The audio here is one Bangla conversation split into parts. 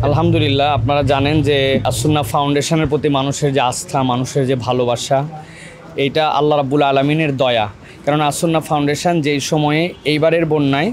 আলহামদুলিল্লাহ, আপনারা জানেন যে আসুন্নাহ ফাউন্ডেশনের প্রতি মানুষের যে আস্থা, মানুষের যে ভালোবাসা, এইটা আল্লাহ রাব্বুল আলামিনের দয়া। কারণ আসুন্নাহ ফাউন্ডেশন যেই সময়ে এইবারের বন্যায়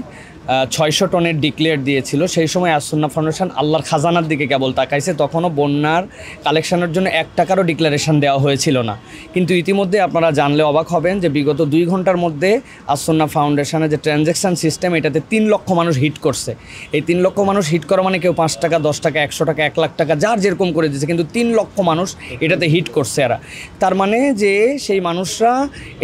600 টনের ডিক্লেয়ার দিয়েছিল, সেই সময় আসুন্নাহ ফাউন্ডেশন আল্লাহর খাজানার দিকে কেবল তাকাইছে। তখনও বন্যার কালেকশনের জন্য 1 টাকারও ডিক্লারেশন দেওয়া হয়েছিল না। কিন্তু ইতিমধ্যে আপনারা জানলে অবাক হবেন যে বিগত 2 ঘন্টার মধ্যে আসুন্নাহ ফাউন্ডেশনের যে ট্রানজ্যাকশান সিস্টেম, এটাতে 3 লক্ষ মানুষ হিট করছে। এই 3 লক্ষ মানুষ হিট করা মানে কেউ 5 টাকা, 10 টাকা, 100 টাকা, 1 লাখ টাকা, যার যেরকম করে দিচ্ছে, কিন্তু 3 লক্ষ মানুষ এটাতে হিট করছে। এরা তার মানে যে সেই মানুষরা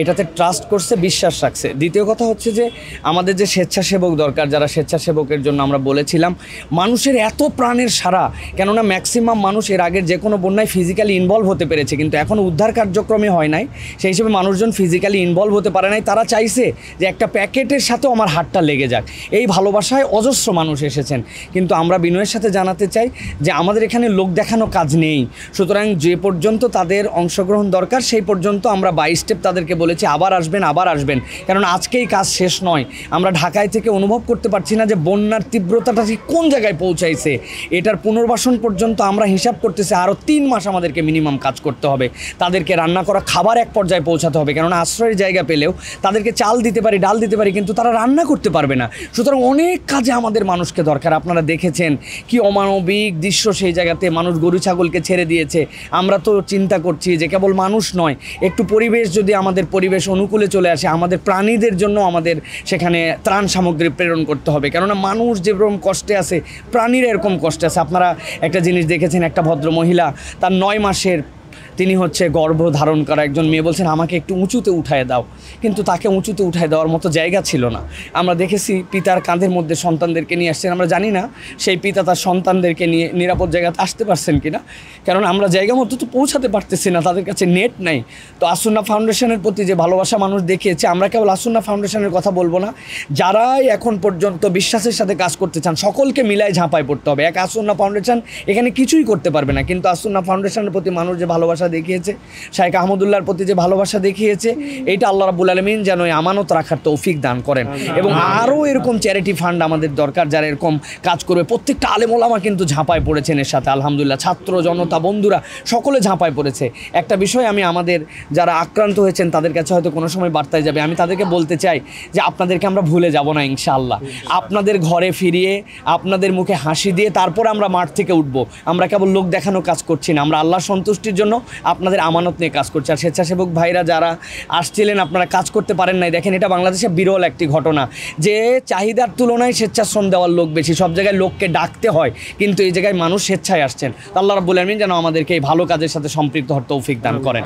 এটাতে ট্রাস্ট করছে, বিশ্বাস রাখছে। দ্বিতীয় কথা হচ্ছে যে আমাদের যে স্বেচ্ছাসেবক দরকার, যারা স্বেচ্ছাসেবকের জন্য আমরা বলেছিলাম, মানুষের এত প্রাণের সারা, কেননা ম্যাক্সিমাম মানুষ এর আগের যে কোনো বন্যায় ফিজিক্যালি ইনভলভ হতে পেরেছে, কিন্তু এখন উদ্ধার কার্যক্রমে হয় নাই। সেই হিসেবে মানুষজন ফিজিক্যালি ইনভলভ হতে পারে নাই। তারা চাইছে যে একটা প্যাকেটের সাথেও আমার হাতটা লেগে যাক। এই ভালোবাসায় অজস্র মানুষ এসেছেন। কিন্তু আমরা বিনয়ের সাথে জানাতে চাই যে আমাদের এখানে লোক দেখানো কাজ নেই। সুতরাং যে পর্যন্ত তাদের অংশগ্রহণ দরকার, সেই পর্যন্ত আমরা বাই স্টেপ তাদেরকে বলেছি আবার আসবেন, আবার আসবেন। কারণ আজকেই কাজ শেষ নয়। আমরা ঢাকায় থেকে অনুভব করতে পারছি না যে বন্যার তীব্রতাটা ঠিক কোন জায়গায় পৌঁছাইছে। এটার পুনর্বাসন পর্যন্ত আমরা হিসাব করতেছি আরও 3 মাস আমাদেরকে মিনিমাম কাজ করতে হবে। তাদেরকে রান্না করা খাবার এক পর্যায়ে পৌঁছাতে হবে, কেননা আশ্রয়ের জায়গা পেলেও তাদেরকে চাল দিতে পারি, ডাল দিতে পারি, কিন্তু তারা রান্না করতে পারবে না। সুতরাং অনেক কাজে আমাদের মানুষকে দরকার। আপনারা দেখেছেন কি অমানবিক দৃশ্য সেই জায়গাতে, মানুষ গরু ছাগলকে ছেড়ে দিয়েছে। আমরা তো চিন্তা করছি যে কেবল মানুষ নয়, একটু পরিবেশ যদি আমাদের পরিবেশ অনুকূলে চলে আসে, আমাদের প্রাণীদের জন্য আমাদের সেখানে ত্রাণ সামগ্রী প্রেরণ করতে হবে। কেননা মানুষ যেরকম কষ্টে আছে, প্রাণীরা এরকম কষ্টে আছে। আপনারা একটা জিনিস দেখেছেন, একটা ভদ্র মহিলা, তার 9 মাসের তিনি গর্ভ ধারণ করা একজন মেয়ে, বলছেন আমাকে একটু উঁচুতে উঠায় দাও, কিন্তু তাকে উঁচুতে উঠায় দেওয়ার মতো জায়গা ছিল না। আমরা দেখেছি পিতার কাঁধের মধ্যে সন্তানদেরকে নিয়ে আসছেন। আমরা জানি না সেই পিতা তার সন্তানদেরকে নিয়ে নিরাপদ জায়গাতে আসতে পারছেন কিনা, কারণ আমরা জায়গা মতো তো পৌঁছাতে পারতেছি না, তাদের কাছে নেট নাই। তো আসুন্নাহ ফাউন্ডেশনের প্রতি যে ভালোবাসা মানুষ দেখিয়েছে, আমরা কেবল আসুন্নাহ ফাউন্ডেশনের কথা বলবো না, যারাই এখন পর্যন্ত বিশ্বাসের সাথে কাজ করতে চান সকলকে মিলায় ঝাঁপায় পড়তে হবে। এক আসুন্নাহ ফাউন্ডেশন এখানে কিছুই করতে পারবে না, কিন্তু আসুন্নাহ ফাউন্ডেশনের প্রতি মানুষ যে ভালোবাসা দেখিয়েছে, শাইখ আহমদুল্লাহর প্রতি যে ভালোবাসা দেখিয়েছে, এইটা আল্লাহ রাব্বুল আলামিন যেন এই আমানত রাখার তৌফিক দান করেন। এবং আরও এরকম চ্যারিটি ফান্ড আমাদের দরকার, যারা এরকম কাজ করবে। প্রত্যেকটা আলেম ওলামা কিন্তু ঝাঁপায় পড়েছেন এর সাথে, আলহামদুলিল্লাহ। ছাত্র জনতা, বন্ধুরা সকলে ঝাঁপায় পড়েছে। একটা বিষয় আমি আমাদের যারা আক্রান্ত হয়েছেন তাদের কাছে হয়তো কোনো সময় বার্তায় যাবে, আমি তাদেরকে বলতে চাই যে আপনাদেরকে আমরা ভুলে যাব না ইনশাআল্লাহ। আপনাদের ঘরে ফিরিয়ে, আপনাদের মুখে হাসি দিয়ে তারপর আমরা মাঠ থেকে উঠব। আমরা কেবল লোক দেখানো কাজ করছি না, আমরা আল্লাহর সন্তুষ্টির জন্য আপনাদের আমানত নিয়ে কাজ করছে। আর স্বেচ্ছাসেবক ভাইরা যারা আসছিলেন, আপনারা কাজ করতে পারেন নাই, দেখেন এটা বাংলাদেশে বিরল একটি ঘটনা যে চাহিদার তুলনায় স্বেচ্ছাশ্রম দেওয়ার লোক বেশি। সব জায়গায় লোককে ডাকতে হয়, কিন্তু এই জায়গায় মানুষ স্বেচ্ছায় আসছেন। আল্লাহ রাব্বুল আলামিন যেন আমাদেরকে এই ভালো কাজের সাথে সম্পৃক্ত হওয়ার তৌফিক দান করেন।